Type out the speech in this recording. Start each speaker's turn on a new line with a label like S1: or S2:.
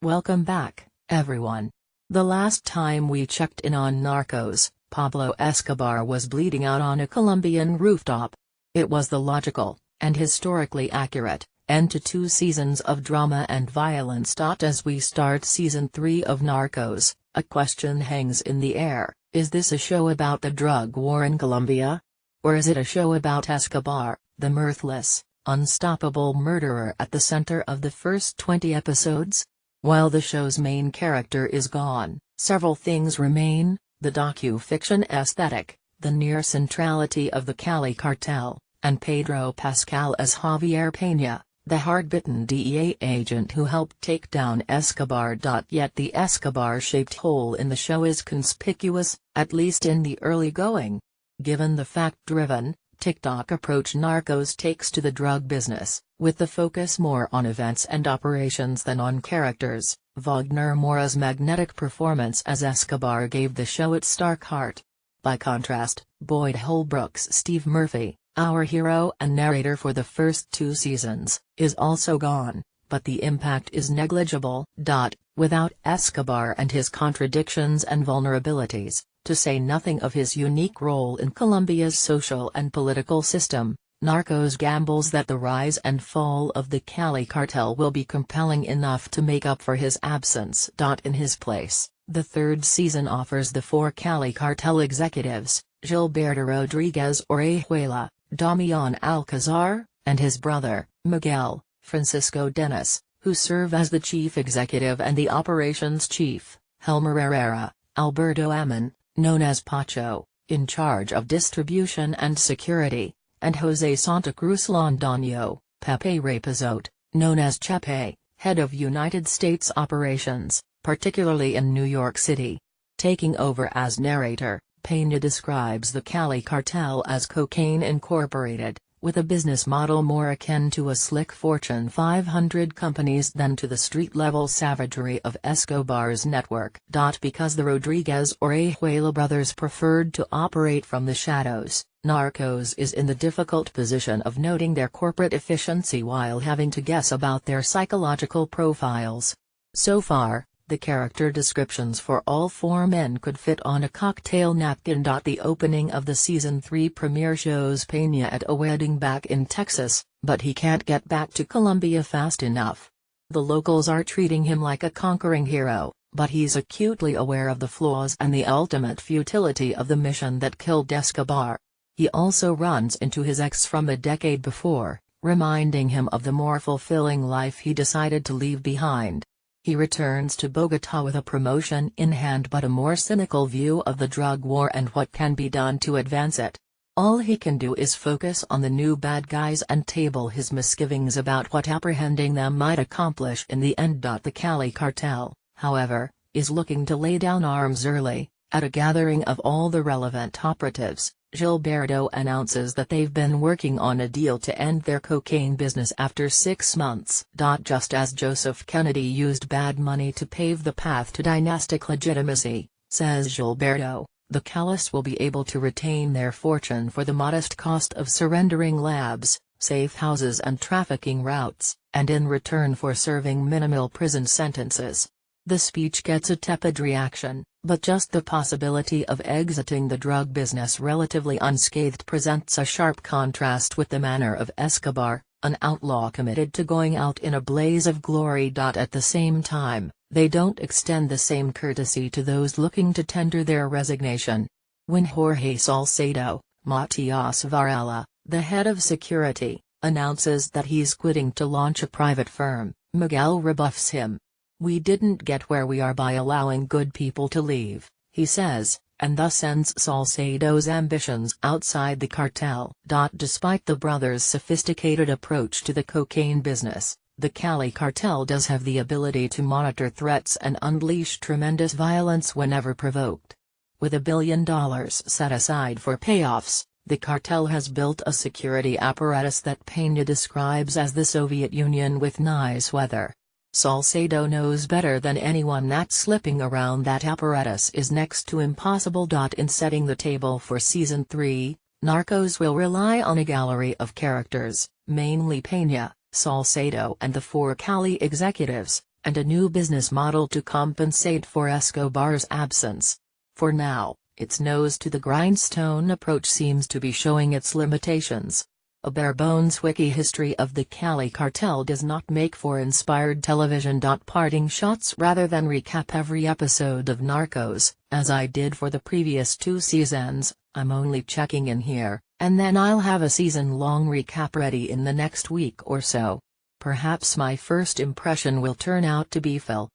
S1: Welcome back, everyone. The last time we checked in on Narcos, Pablo Escobar was bleeding out on a Colombian rooftop. It was the logical, and historically accurate, end to 2 seasons of drama and violence. As we start season 3 of Narcos, a question hangs in the air: is this a show about the drug war in Colombia? Or is it a show about Escobar, the mirthless, unstoppable murderer at the center of the first 20 episodes? While the show's main character is gone, several things remain: the docu-fiction aesthetic, the near centrality of the Cali cartel, and Pedro Pascal as Javier Peña, the hard-bitten DEA agent who helped take down Escobar. Yet the Escobar-shaped hole in the show is conspicuous, at least in the early going. Given the fact-driven, TikTok approach Narcos takes to the drug business, with the focus more on events and operations than on characters, Wagner Moura's magnetic performance as Escobar gave the show its stark heart. By contrast, Boyd Holbrook's Steve Murphy, our hero and narrator for the first 2 seasons, is also gone, but the impact is negligible. Without Escobar and his contradictions and vulnerabilities, to say nothing of his unique role in Colombia's social and political system, Narcos gambles that the rise and fall of the Cali cartel will be compelling enough to make up for his absence. In his place, the 3rd season offers the 4 Cali cartel executives, Gilberto Rodriguez Orejuela, Damian Alcazar, and his brother, Miguel Francisco Dennis, who serve as the chief executive, and the operations chief, Helmer Herrera, Alberto Amon, known as Pacho, in charge of distribution and security, and Jose Santa Cruz Londoño, Pepe Rapazote, known as Chepe, head of United States operations, particularly in New York City. Taking over as narrator, Peña describes the Cali cartel as Cocaine Incorporated, with a business model more akin to a slick Fortune 500 companies than to the street-level savagery of Escobar's network. Because the Rodriguez Orejuela brothers preferred to operate from the shadows, Narcos is in the difficult position of noting their corporate efficiency while having to guess about their psychological profiles. So far, the character descriptions for all 4 men could fit on a cocktail napkin. The opening of the season 3 premiere shows Peña at a wedding back in Texas, but he can't get back to Colombia fast enough. The locals are treating him like a conquering hero, but he's acutely aware of the flaws and the ultimate futility of the mission that killed Escobar. He also runs into his ex from a decade before, reminding him of the more fulfilling life he decided to leave behind. He returns to Bogotá with a promotion in hand but a more cynical view of the drug war and what can be done to advance it. All he can do is focus on the new bad guys and table his misgivings about what apprehending them might accomplish in the end. The Cali cartel, however, is looking to lay down arms early. At a gathering of all the relevant operatives, Gilberto announces that they've been working on a deal to end their cocaine business after 6 months. Just as Joseph Kennedy used bad money to pave the path to dynastic legitimacy, says Gilberto, the callous will be able to retain their fortune for the modest cost of surrendering labs, safe houses and trafficking routes, and in return for serving minimal prison sentences. The speech gets a tepid reaction, but just the possibility of exiting the drug business relatively unscathed presents a sharp contrast with the manner of Escobar, an outlaw committed to going out in a blaze of glory. At the same time, they don't extend the same courtesy to those looking to tender their resignation. When Jorge Salcedo, Matias Varela, the head of security, announces that he's quitting to launch a private firm, Miguel rebuffs him. "We didn't get where we are by allowing good people to leave," he says, and thus ends Salcedo's ambitions outside the cartel. Despite the brothers' sophisticated approach to the cocaine business, the Cali cartel does have the ability to monitor threats and unleash tremendous violence whenever provoked. With $1 billion set aside for payoffs, the cartel has built a security apparatus that Peña describes as the Soviet Union with nice weather. Salcedo knows better than anyone that slipping around that apparatus is next to impossible. In setting the table for Season 3, Narcos will rely on a gallery of characters, mainly Peña, Salcedo and the 4 Cali executives, and a new business model to compensate for Escobar's absence. For now, its nose-to-the-grindstone approach seems to be showing its limitations. A bare-bones wiki history of the Cali cartel does not make for inspired television. Parting shots rather than recap every episode of Narcos, as I did for the previous 2 seasons. I'm only checking in here, and then I'll have a season-long recap ready in the next week or so. Perhaps my first impression will turn out to be Phil.